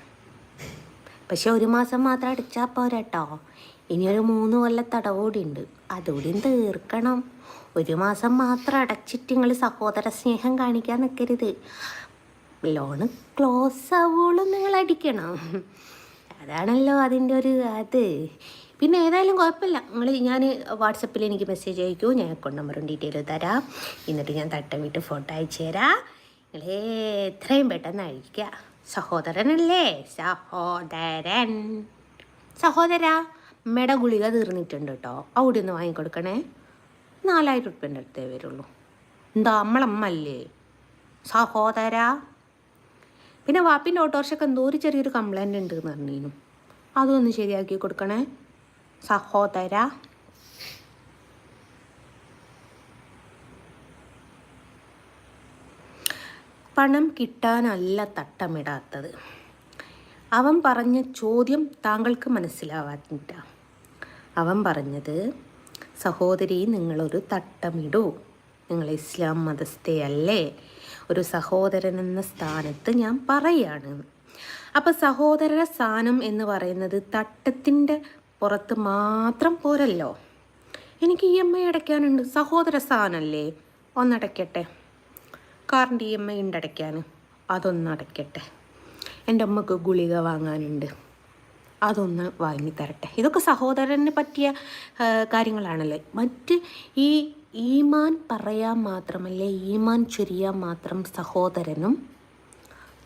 പക്ഷെ 1 മാസം മാത്രം അടിച്ചാൽ പോരാട്ടോ. ഇനിയൊരു 3 കൊല്ലത്തെ അടവുകൂടി ഉണ്ട്, അതുകൂടിയും തീർക്കണം. 1 മാസം മാത്രം അടച്ചിട്ട് നിങ്ങൾ സഹോദര സ്നേഹം കാണിക്കാൻ നിൽക്കരുത്. ലോണ് ക്ലോസ് ആവുകയുള്ളൂ നിങ്ങൾ അടിക്കണം. അതാണല്ലോ അതിൻ്റെ ഒരു അത്. പിന്നെ ഏതായാലും കുഴപ്പമില്ല, ഞാൻ വാട്സപ്പിൽ എനിക്ക് മെസ്സേജ് അയക്കൂ, ഞാൻ അക്കൗണ്ട് നമ്പറും ഡീറ്റെയിൽ തരാം. എന്നിട്ട് ഞാൻ തട്ടം വിട്ട് ഫോട്ടോ അയച്ചു തരാം. നിങ്ങൾ എത്രയും പെട്ടെന്ന് അഴിക്കുക. സഹോദരനല്ലേ? സഹോദരൻ. സഹോദര, അമ്മയുടെ ഗുളിക തീർന്നിട്ടുണ്ട് കേട്ടോ, അവിടെ ഒന്ന് വാങ്ങിക്കൊടുക്കണേ. 4,000 രൂപേൻ്റെ അടുത്തേ വരുള്ളൂ. എന്താ നമ്മളമ്മ അല്ലേ സഹോദര? പിന്നെ വാപ്പിൻ്റെ ഓട്ടോറിക്ഷയ്ക്ക് എന്തോ ഒരു ചെറിയൊരു കംപ്ലൈൻറ്റ് ഉണ്ട് എന്ന് പറഞ്ഞിരുന്നു, അതൊന്ന് ശരിയാക്കി കൊടുക്കണേ സഹോദര. പണം കിട്ടാനല്ല തട്ടമിടാത്തത്. അവൻ പറഞ്ഞ ചോദ്യം താങ്കൾക്ക് മനസ്സിലാവാത്തിട്ട. അവൻ പറഞ്ഞത്, സഹോദരി നിങ്ങളൊരു തട്ടമിടൂ, നിങ്ങൾ ഇസ്ലാം മതസ്ഥയല്ലേ, ഒരു സഹോദരൻ എന്ന സ്ഥാനത്ത് ഞാൻ പറയാണ്. അപ്പം സഹോദര സ്ഥാനം എന്ന് പറയുന്നത് തട്ടത്തിൻ്റെ പുറത്ത് മാത്രം പോരല്ലോ. എനിക്ക് EMI അടയ്ക്കാനുണ്ട്, സഹോദര സ്ഥാനമല്ലേ, ഒന്നടയ്ക്കട്ടെ. കാറിൻ്റെ EMI ഉണ്ട് അടയ്ക്കാൻ, അതൊന്നടയ്ക്കട്ടെ. എൻ്റെ അമ്മക്ക് ഗുളിക വാങ്ങാനുണ്ട്, അതൊന്ന് വാങ്ങിത്തരട്ടെ. ഇതൊക്കെ സഹോദരന് പറ്റിയ കാര്യങ്ങളാണല്ലേ. മറ്റ് ഈ ഈമാൻ പറയാൻ മാത്രമല്ലേ, ഈമാൻ ചൊരിയാൻ മാത്രം സഹോദരനും.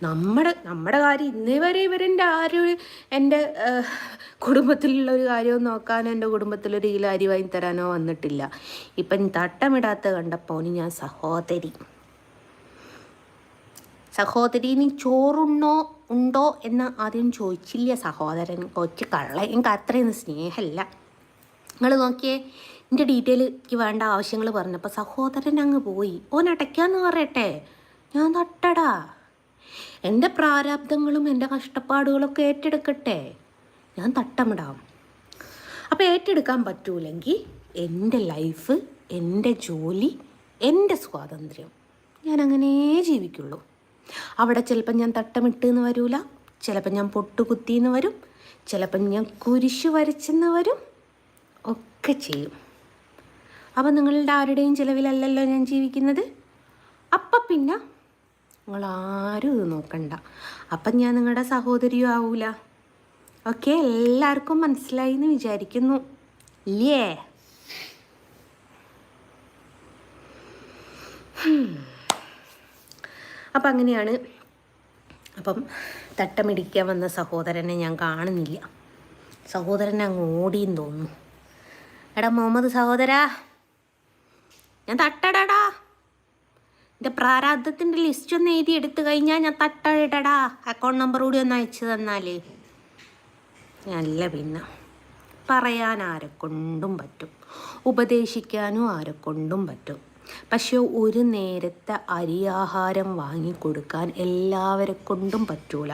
നമ്മുടെ കാര്യം ഇന്നേ വരെ ഇവരെൻ്റെ എൻ്റെ കുടുംബത്തിലുള്ളൊരു കാര്യവും നോക്കാനോ എൻ്റെ കുടുംബത്തിലൊരു കിലോ അരി വാങ്ങി തരാനോ വന്നിട്ടില്ല. ഇപ്പം തട്ടമിടാത്ത കണ്ടപ്പോൾ ഞാൻ സഹോദരി നീ ഉണ്ടോ എന്ന് ആദ്യം ചോദിച്ചില്ല സഹോദരൻ. കൊച്ചു കള്ള, എനിക്ക് അത്രയൊന്നും സ്നേഹമല്ല. നിങ്ങൾ നോക്കിയേ, എൻ്റെ ഡീറ്റെയിലേക്ക് വേണ്ട ആവശ്യങ്ങൾ പറഞ്ഞപ്പോൾ സഹോദരൻ അങ്ങ് പോയി. ഓനടയ്ക്കാന്ന് പറയട്ടെ, ഞാൻ തട്ടടാ. എൻ്റെ പ്രാരാബ്ദങ്ങളും എൻ്റെ കഷ്ടപ്പാടുകളൊക്കെ ഏറ്റെടുക്കട്ടെ, ഞാൻ തട്ടമിടാം. അപ്പോൾ ഏറ്റെടുക്കാൻ പറ്റൂലെങ്കിൽ എൻ്റെ ലൈഫ്, എൻ്റെ ജോലി, എൻ്റെ സ്വാതന്ത്ര്യം, ഞാൻ അങ്ങനെ ജീവിക്കുള്ളൂ. അവിടെ ചിലപ്പം ഞാൻ തട്ടമിട്ടെന്ന് വരൂല, ചിലപ്പം ഞാൻ പൊട്ടുകുത്തിന്ന് വരും, ചിലപ്പം ഞാൻ കുരിശു വരച്ചെന്ന് വരും, ഒക്കെ ചെയ്യും. അപ്പം നിങ്ങളുടെ ആരുടെയും ചിലവിലല്ലല്ലോ ഞാൻ ജീവിക്കുന്നത്. അപ്പം പിന്നെ നിങ്ങളാരും ഇത് നോക്കണ്ട. അപ്പം ഞാൻ നിങ്ങളുടെ സഹോദരിയും ആവൂല. ഓക്കെ, എല്ലാവർക്കും മനസ്സിലായി എന്ന് വിചാരിക്കുന്നു ഇല്ലേ? അപ്പം അങ്ങനെയാണ്. അപ്പം തട്ടമിടിക്കാൻ വന്ന സഹോദരനെ ഞാൻ കാണുന്നില്ല. സഹോദരനെ അങ്ങ് ഓടിയെന്ന് തോന്നുന്നു. എടാ മുഹമ്മദ് സഹോദരാ, ഞാൻ തട്ടടാ. എൻ്റെ പ്രാരാബ്ദത്തിൻ്റെ ലിസ്റ്റ് ഒന്ന് എഴുതി എടുത്തു കഴിഞ്ഞാൽ ഞാൻ തട്ടടാ. അക്കൗണ്ട് നമ്പർ കൂടി ഒന്ന് അയച്ചു തന്നാൽ. അല്ല പിന്നെ പറയാൻ ആരെക്കൊണ്ടും പറ്റും, ഉപദേശിക്കാനും ആരെക്കൊണ്ടും പറ്റും. പക്ഷെ ഒരു നേരത്തെ അരിയാഹാരം വാങ്ങിക്കൊടുക്കാൻ എല്ലാവരെ കൊണ്ടും പറ്റൂല.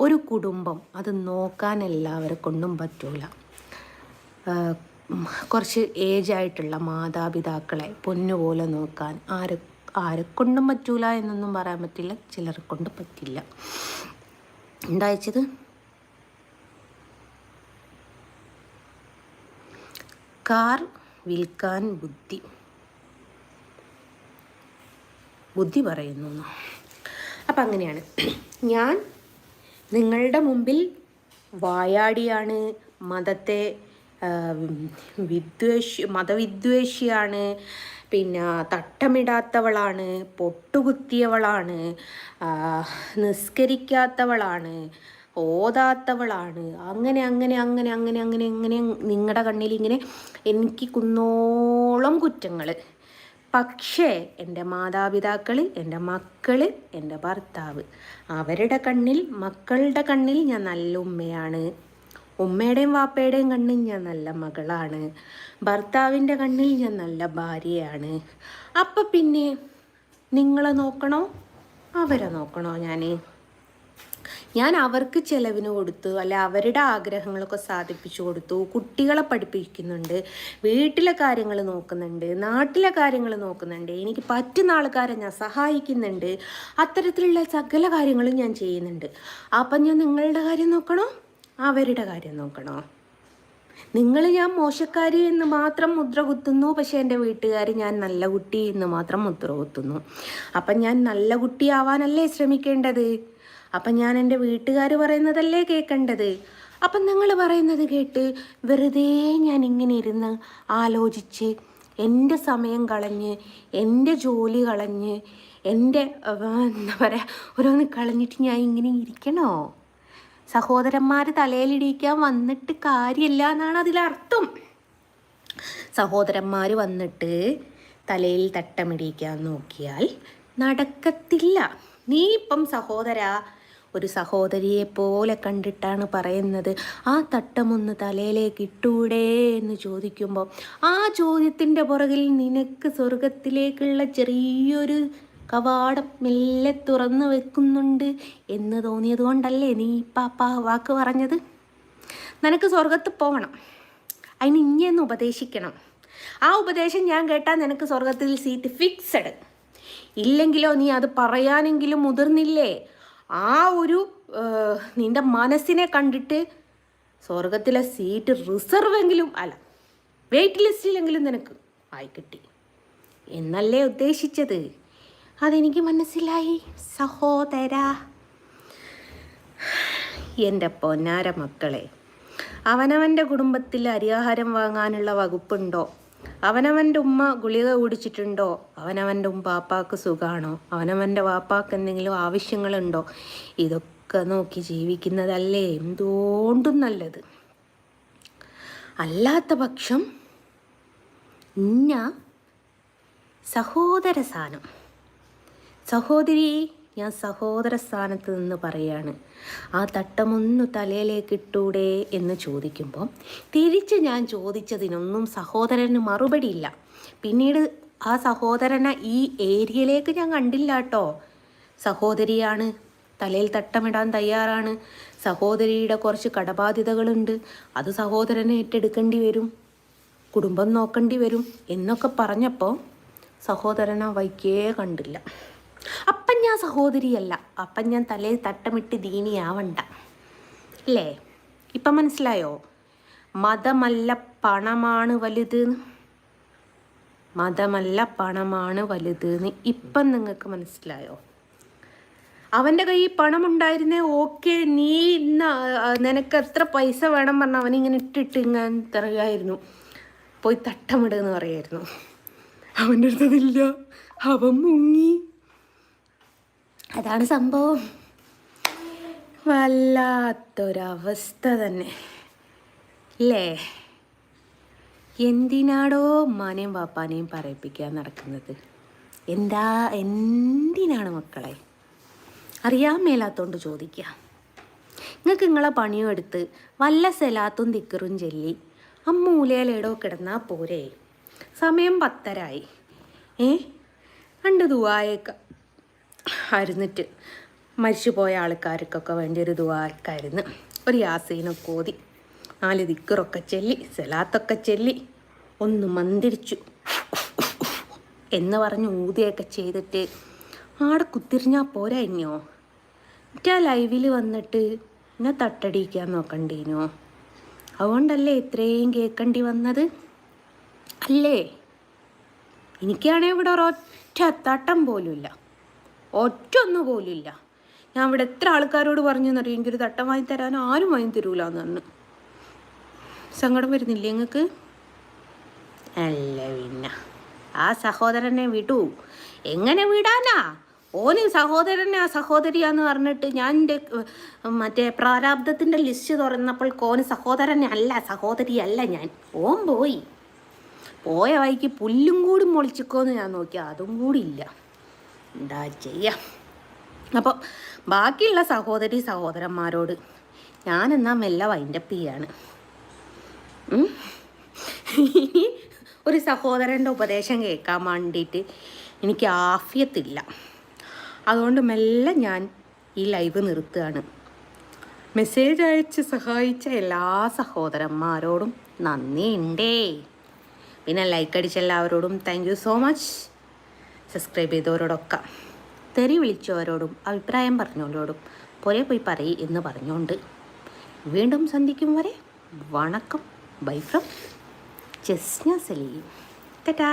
ഒരു കുടുംബം അത് നോക്കാൻ എല്ലാവരെ കൊണ്ടും പറ്റൂല. കുറച്ച് ഏജായിട്ടുള്ള മാതാപിതാക്കളെ പൊന്നുപോലെ നോക്കാൻ ആരെക്കൊണ്ടും പറ്റൂല എന്നൊന്നും പറയാൻ പറ്റില്ല, ചിലരെ കൊണ്ട് പറ്റില്ല. ഉണ്ടായിച്ചത് കാർ വിൽക്കാൻ ബുദ്ധി പറയുന്നു. അപ്പം അങ്ങനെയാണ്. ഞാൻ നിങ്ങളുടെ മുമ്പിൽ വായാടിയാണ്, മതവിദ്വേഷിയാണ്, പിന്നെ തട്ടമിടാത്തവളാണ്, പൊട്ടുകുത്തിയവളാണ്, നിസ്കരിക്കാത്തവളാണ്, ഓതാത്തവളാണ്, അങ്ങനെ അങ്ങനെ അങ്ങനെ അങ്ങനെ അങ്ങനെ അങ്ങനെ നിങ്ങളുടെ കണ്ണിൽ ഇങ്ങനെ എനിക്ക് കുന്നോളം കുറ്റങ്ങൾ. പക്ഷേ എൻ്റെ മാതാപിതാക്കൾ, എൻ്റെ മക്കൾ, എൻ്റെ ഭർത്താവ്, അവരുടെ കണ്ണിൽ, മക്കളുടെ കണ്ണിൽ ഞാൻ നല്ല ഉമ്മയാണ്. ഉമ്മയുടെയും വാപ്പയുടെയും കണ്ണിൽ ഞാൻ നല്ല മകളാണ്. ഭർത്താവിൻ്റെ കണ്ണിൽ ഞാൻ നല്ല ഭാര്യയാണ്. അപ്പം പിന്നെ നിങ്ങളെ നോക്കണോ അവരെ നോക്കണോ? ഞാൻ അവർക്ക് ചിലവിന് കൊടുത്തു, അല്ലെ അവരുടെ ആഗ്രഹങ്ങളൊക്കെ സാധിപ്പിച്ചു കൊടുത്തു, കുട്ടികളെ പഠിപ്പിക്കുന്നുണ്ട്, വീട്ടിലെ കാര്യങ്ങൾ നോക്കുന്നുണ്ട്, നാട്ടിലെ കാര്യങ്ങൾ നോക്കുന്നുണ്ട്, എനിക്ക് പറ്റുന്ന ആൾക്കാരെ ഞാൻ സഹായിക്കുന്നുണ്ട്, അത്തരത്തിലുള്ള സകല കാര്യങ്ങളും ഞാൻ ചെയ്യുന്നുണ്ട്. അപ്പം ഞാൻ നിങ്ങളുടെ കാര്യം നോക്കണോ അവരുടെ കാര്യം നോക്കണോ? നിങ്ങൾ ഞാൻ മോശക്കാരി എന്ന് മാത്രം മുദ്ര കുത്തുന്നു, പക്ഷേ എൻ്റെ വീട്ടുകാർ ഞാൻ നല്ല കുട്ടി എന്ന് മാത്രം മുദ്ര കുത്തുന്നു. അപ്പം ഞാൻ നല്ല കുട്ടിയാവാനല്ലേ ശ്രമിക്കേണ്ടത്? അപ്പം ഞാൻ എൻ്റെ വീട്ടുകാർ പറയുന്നതല്ലേ കേൾക്കേണ്ടത്? അപ്പം നിങ്ങൾ പറയുന്നത് കേട്ട് വെറുതെ ഞാൻ ഇങ്ങനെ ഇരുന്ന് ആലോചിച്ച് എൻ്റെ സമയം കളഞ്ഞ്, എൻ്റെ ജോലി കളഞ്ഞ്, എൻ്റെ എന്താ പറയുക ഓരോന്ന് കളഞ്ഞിട്ട് ഞാൻ ഇങ്ങനെ ഇരിക്കണോ? സഹോദരന്മാർ തലയിലിടിക്കാൻ വന്നിട്ട് കാര്യമില്ല എന്നാണ് അതിലർത്ഥം. സഹോദരന്മാർ വന്നിട്ട് തലയിൽ തട്ടമിടിക്കാൻ നോക്കിയാൽ നടക്കത്തില്ല. നീ ഇപ്പം ഒരു സഹോദരിയെ പോലെ കണ്ടിട്ടാണ് പറയുന്നത് ആ തട്ടമൊന്ന് തലയിലേക്ക് ഇട്ടൂടെ എന്ന് ചോദിക്കുമ്പോൾ ആ ചോദ്യത്തിൻ്റെ പുറകിൽ നിനക്ക് സ്വർഗത്തിലേക്കുള്ള ചെറിയൊരു കവാടം മെല്ലെ തുറന്നു വെക്കുന്നുണ്ട് എന്ന് തോന്നിയത് കൊണ്ടല്ലേ നീ പാപ്പാ വാക്ക് പറഞ്ഞത്? നിനക്ക് സ്വർഗത്ത് പോകണം, അതിന് ഇനിയൊന്ന് ഉപദേശിക്കണം. ആ ഉപദേശം ഞാൻ കേട്ടാൽ നിനക്ക് സ്വർഗത്തിൽ സീറ്റ് ഫിക്സഡ്. ഇല്ലെങ്കിലോ നീ അത് പറയാനെങ്കിലും മുതിർന്നില്ലേ? ആ ഒരു നിൻ്റെ മനസ്സിനെ കണ്ടിട്ട് സ്വർഗത്തിലെ സീറ്റ് റിസർവെങ്കിലും അല്ല വെയിറ്റ് ലിസ്റ്റിലെങ്കിലും നിനക്ക് ആയി കിട്ടി എന്നല്ലേ ഉദ്ദേശിച്ചത്? അതെനിക്ക് മനസ്സിലായി സഹോദര. എൻ്റെ പൊന്നാര മക്കളെ, അവനവൻ്റെ കുടുംബത്തിൽ അരിയാഹാരം വാങ്ങാനുള്ള വകുപ്പുണ്ടോ? അവനവൻ്റെ ഉമ്മ ഗുളിക കുടിച്ചിട്ടുണ്ടോ? അവനവൻ്റെ പാപ്പാക്ക് സുഖമാണോ? അവനവൻ്റെ വാപ്പാക്ക് എന്തെങ്കിലും ആവശ്യങ്ങളുണ്ടോ? ഇതൊക്കെ നോക്കി ജീവിക്കുന്നതല്ലേ എന്തുകൊണ്ടും നല്ലത്. അല്ലാത്ത പക്ഷം സഹോദര സ്ഥാനം, സഹോദരി, ഞാൻ സഹോദര സ്ഥാനത്ത് നിന്ന് പറയാണ്, ആ തട്ടമൊന്നു തലയിലേക്ക് ഇട്ടൂടെ എന്ന് ചോദിക്കുമ്പോൾ തിരിച്ച് ഞാൻ ചോദിച്ചതിനൊന്നും സഹോദരന് മറുപടിയില്ല. പിന്നീട് ആ സഹോദരനെ ഈ ഏരിയയിലേക്ക് ഞാൻ കണ്ടില്ല കേട്ടോ. സഹോദരിയാണ്, തലയിൽ തട്ടമിടാൻ തയ്യാറാണ്, സഹോദരിയുടെ കുറച്ച് കടബാധ്യതകളുണ്ട്, അത് സഹോദരനെ ഏറ്റെടുക്കേണ്ടി വരും, കുടുംബം നോക്കേണ്ടി വരും എന്നൊക്കെ പറഞ്ഞപ്പോൾ സഹോദരനെ വൈക്കേ കണ്ടില്ല. അപ്പം ഞാൻ സഹോദരിയല്ല, അപ്പം ഞാൻ തലയിൽ തട്ടമിട്ട് ദീനിയാവണ്ട അല്ലേ? ഇപ്പം മനസ്സിലായോ? മതമല്ല പണമാണ് വലുത്, മതമല്ല പണമാണ് വലുതെന്ന് ഇപ്പം നിങ്ങൾക്ക് മനസ്സിലായോ? അവൻ്റെ കയ്യിൽ പണം ഉണ്ടായിരുന്നേ ഓക്കെ, നീ നിനക്ക് എത്ര പൈസ വേണം പറഞ്ഞാൽ അവനിങ്ങനെ ഇട്ടിട്ട് ഇങ്ങനെ തരുമായിരുന്നു, പോയി തട്ടമിടുകയെന്ന് പറയായിരുന്നു. അവൻ്റെ അടുത്തതില്ല, അവൻ മുങ്ങി. അതാണ് സംഭവം. വല്ലാത്തൊരവസ്ഥ തന്നെ അല്ലേ? എന്തിനാടോ ഉമ്മാനെയും പാപ്പാനെയും പറയിപ്പിക്കാൻ നടക്കുന്നത്? എന്തിനാണ് മക്കളെ? അറിയാൻ മേലാത്തോണ്ട് ചോദിക്കുക. നിങ്ങൾക്ക് നിങ്ങളെ പണിയും എടുത്ത് വല്ല സലാത്തും ദിക്കറും ചൊല്ലി ആ മൂലയിലെടോ കിടന്നാൽ പോരെ. സമയം 10:30 രണ്ട് ദുആയൊക്കെ ആയിരുന്നിട്ട് മരിച്ചുപോയ ആൾക്കാർക്കൊക്കെ വേണ്ടി ഒരു ദുആക്കായിരുന്നു. ഒരു യാസീനൊക്കെ ഓതി 4 ദിക്റൊക്കെ ചൊല്ലി സലാത്തൊക്കെ ചൊല്ലി ഒന്ന് മന്ദിരിച്ചു എന്ന് പറഞ്ഞ് ഊതിയൊക്കെ ചെയ്തിട്ട് ആടെ കുത്തിരിഞ്ഞാൽ പോരാ ഇനിയോ. മറ്റേ ലൈവിൽ വന്നിട്ട് എന്നെ തട്ടടിക്കാൻ നോക്കണ്ടേനോ. അതുകൊണ്ടല്ലേ ഇത്രയും കേൾക്കേണ്ടി വന്നത് അല്ലേ. എനിക്കാണെങ്കിൽ ഇവിടെ ഒരൊറ്റ തട്ടം പോലുമില്ല, ഒറ്റൊന്നു പോലുമില്ല. ഞാൻ ഇവിടെ എത്ര ആൾക്കാരോട് പറഞ്ഞെന്നറിയാം എനിക്കൊരു തട്ടം വാങ്ങി തരാൻ ആരും വാങ്ങി തരൂല എന്ന് പറഞ്ഞു. സങ്കടം വരുന്നില്ലേ നിങ്ങൾക്ക്? അല്ല പിന്നെ ആ സഹോദരനെ വിടൂ. എങ്ങനെ വിടാനാ? ഓന് സഹോദരനെ ആ സഹോദരിയാന്ന് പറഞ്ഞിട്ട് ഞാൻ എൻ്റെ മറ്റേ പ്രാരാബ്ദത്തിൻ്റെ ലിസ്റ്റ് തുറന്നപ്പോൾ ഓന് സഹോദരനെ അല്ല സഹോദരിയല്ല ഞാൻ. ഓൻ പോയ വഴിക്ക് പുല്ലും കൂടി മുളിച്ചിക്കോന്ന് ഞാൻ നോക്കി, അതും കൂടി ഇല്ല. എന്താ ചെയ്യാം. അപ്പോൾ ബാക്കിയുള്ള സഹോദരന്മാരോട് ഞാനെന്നാ മെല്ലെ വൈൻഡപ്പ് ചെയ്യാണ്. ഇനി ഒരു സഹോദരൻ്റെ ഉപദേശം കേൾക്കാൻ വേണ്ടിയിട്ട് എനിക്ക് ആഫിയത്തില്ല. അതുകൊണ്ട് മെല്ലെ ഞാൻ ഈ ലൈവ് നിർത്തുകയാണ്. മെസ്സേജ് അയച്ച് സഹായിച്ച എല്ലാ സഹോദരന്മാരോടും നന്ദിയുണ്ടേ. പിന്നെ ലൈക്ക് അടിച്ച എല്ലാവരോടും thank you so much. Subscribe ചെയ്തവരോടൊക്കെ, തെറി വിളിച്ചവരോടും അഭിപ്രായം പറഞ്ഞവരോടും പോയി പറയ് എന്ന് പറഞ്ഞുകൊണ്ട് വീണ്ടും സന്ധിക്കും വരെ വണക്കം. Bye from Jasna Saleem. ടാറ്റാ.